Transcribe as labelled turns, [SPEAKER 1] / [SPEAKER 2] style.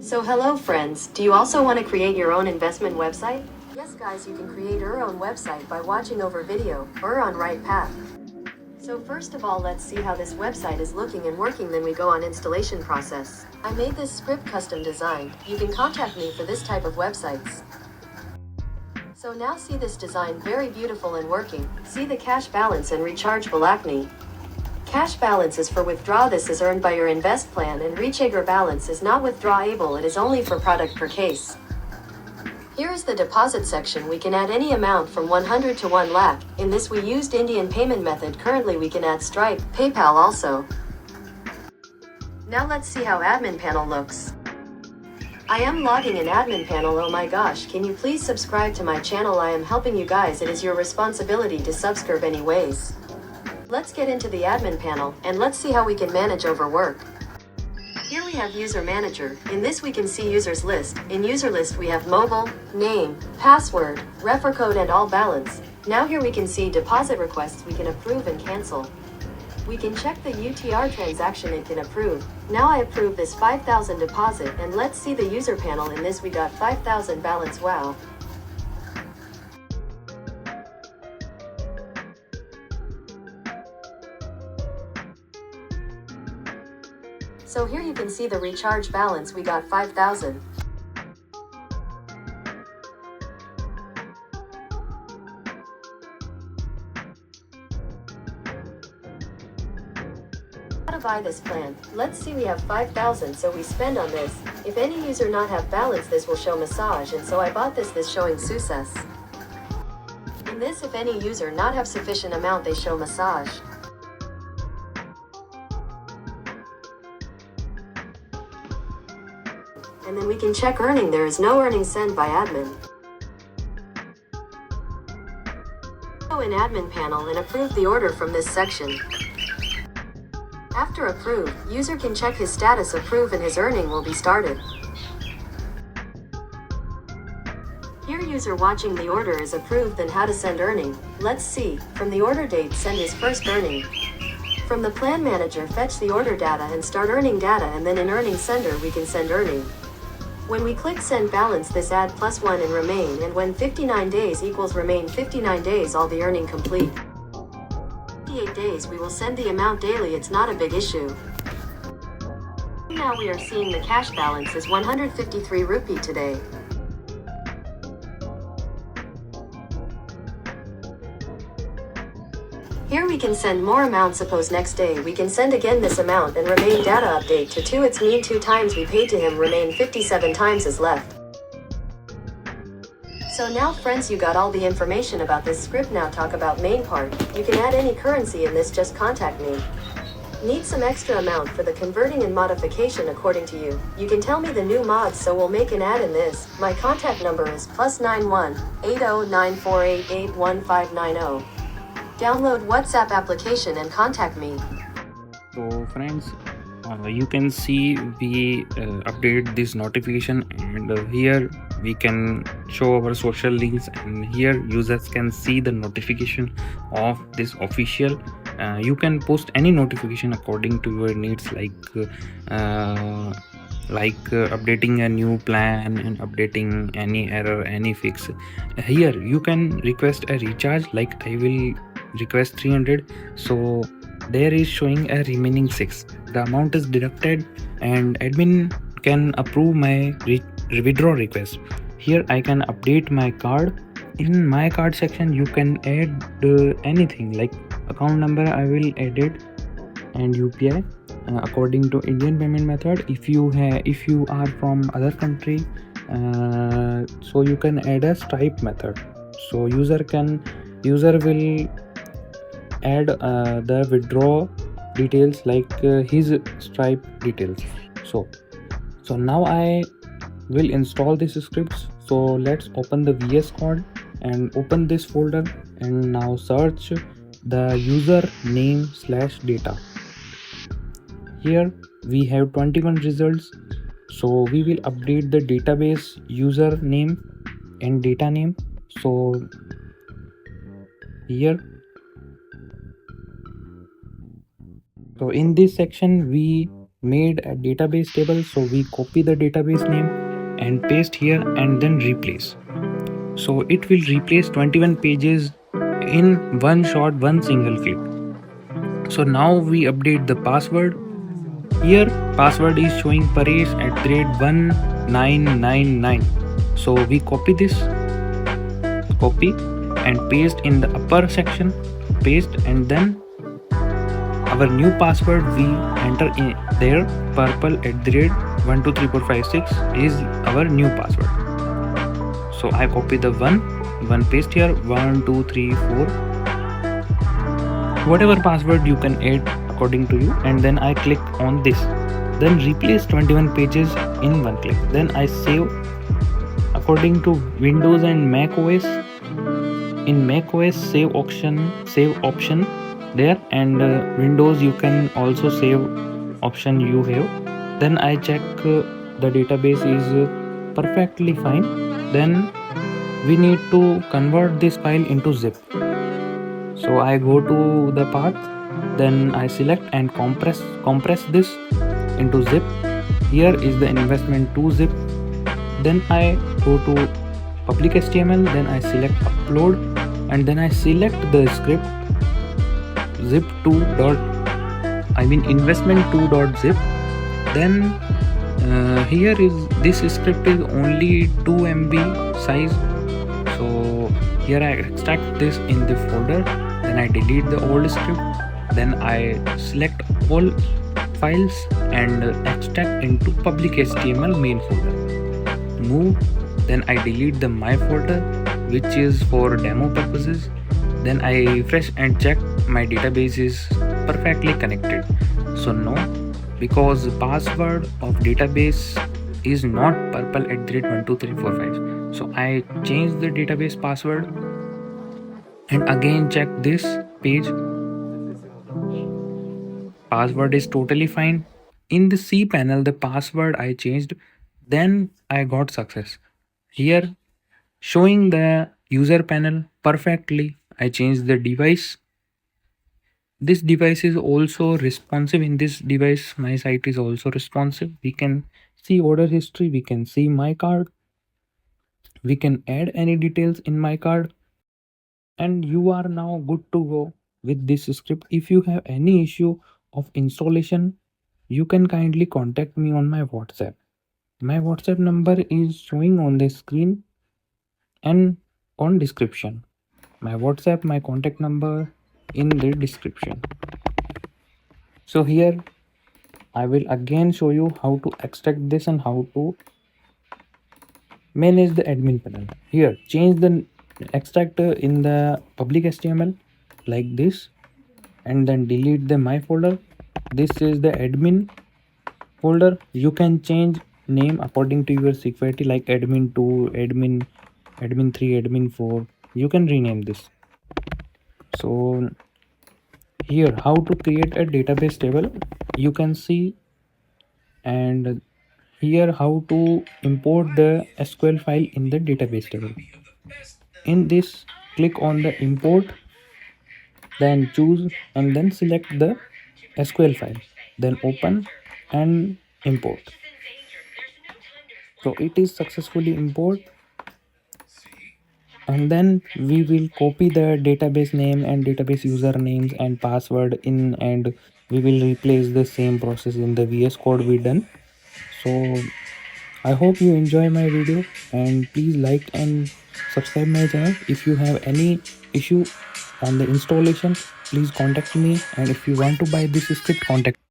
[SPEAKER 1] So hello friends, do you also want to create your own investment website? Yes guys, you can create your own website by watching over video, or on right path. So first of all, let's see how this website is looking and working, then we go on installation process. I made this script custom designed. You can contact me for this type of websites. So now see this design, very beautiful and working. See the cash balance and rechargeable acne. Cash balance is for withdraw. This is earned by your invest plan, and rechargeable balance is not withdrawable. It is only for product per case. Here is the deposit section. We can add any amount from 100 to 1 lakh. In this we used Indian payment method. Currently we can add Stripe, PayPal also. Now let's see how admin panel looks. I am logging in admin panel. Oh my gosh, can you please subscribe to my channel? I am helping you guys. It is your responsibility to subscribe anyways. Let's get into the admin panel, and let's see how we can manage over work. Here we have user manager. In this we can see users list. In user list we have mobile, name, password, refer code and all balance. Now here we can see deposit requests. We can approve and cancel. We can check the UTR transaction and can approve. Now I approve this 5,000 deposit, and let's see the user panel. In this we got 5,000 balance. Wow. So here you can see the recharge balance. We got 5,000. How to buy this plan? Let's see, we have 5,000, so we spend on this. If any user not have balance, this will show massage, and so I bought this showing success. In this, if any user not have sufficient amount, they show massage. And then we can check earning. There is no earning sent by admin. Go in admin panel and approve the order from this section. After approve, user can check his status approve and his earning will be started. Here user watching the order is approved. Then how to send earning? Let's see. From the order date, send his first earning. From the plan manager, fetch the order data and start earning data, and then in earning sender we can send earning. When we click send balance, this add +1 and remain, and when 59 days equals remain 59 days, all the earning complete. 58 days we will send the amount daily. It's not a big issue. Now we are seeing the cash balance is 153 rupee today. Here we can send more amount. Suppose next day we can send again this amount and remain data update to 2. It's mean 2 times we paid to him, remain 57 times is left. So now friends, you got all the information about this script. Now talk about main part. You can add any currency in this, just contact me. Need some extra amount for the converting and modification according to you. You can tell me the new mods, so we'll make an ad in this. My contact number is +91 8094881590. Download WhatsApp application and contact me.
[SPEAKER 2] So friends, you can see we update this notification, and here we can show our social links, and here users can see the notification of this official. You can post any notification according to your needs, like updating a new plan and updating any error, any fix. Here you can request a recharge, like I will request 300, so there is showing a remaining 6. The amount is deducted and admin can approve my withdraw request. Here I can update my card. In my card section you can add anything, like account number I will add it, and UPI according to Indian payment method. If you are from other country, so you can add a Stripe method. So user will add the withdraw details, like his Stripe details. So now I will install this scripts. So let's open the VS Code and open this folder, and now search the user name/data. Here we have 21 results, so we will update the database user name and data name. So here, so in this section we made a database table, so we copy the database name and paste here and then replace. So it will replace 21 pages in one shot, one single click. So now we update the password. Here password is showing Paresh @1999. So we copy this, copy and paste in the upper section, paste, and then our new password we enter in there, purple@12345 is our new password. So I copy the one paste here, 1 2 3 4, whatever password you can add according to you, and then I click on this, then replace 21 pages in one click. Then I save according to Windows and Mac OS. In Mac OS save option there, and Windows you can also save option you have. Then I check the database is perfectly fine. Then we need to convert this file into zip. So I go to the path, then I select and compress this into zip. Here is the investment to zip. Then I go to public HTML, then I select upload, and then I select the script investment2.zip. Then here is this script is only 2 MB size, so here I extract this in the folder, then I delete the old script, then I select all files and extract into public HTML main folder, move, then I delete the my folder which is for demo purposes. Then I refresh and check my database is perfectly connected. So no, because password of database is not purple@12345. So I change the database password and again check this page. Password is totally fine. In the C panel, the password I changed, then I got success. Here showing the user panel perfectly. I changed the device. This device is also responsive. In this device my site is also responsive. We can see order history, we can see my card, we can add any details in my card, and you are now good to go with this script. If you have any issue of installation, you can kindly contact me on my WhatsApp. My WhatsApp number is showing on the screen and on description. My WhatsApp, my contact number in the description. So here I will again show you how to extract this and how to manage the admin panel. Here change the extract in the public HTML like this, and then delete the my folder. This is the admin folder. You can change name according to your security, like admin2, admin3, admin4. You can rename this. So here how to create a database table you can see, and here how to import the SQL file in the database table. In this, click on the import, then choose and then select the SQL file, then open and import. So it is successfully import, and then we will copy the database name and database usernames and password in, and we will replace the same process in the VS Code we done. So I hope you enjoy my video, and please like and subscribe my channel. If you have any issue on the installation, please contact me, and if you want to buy this script, contact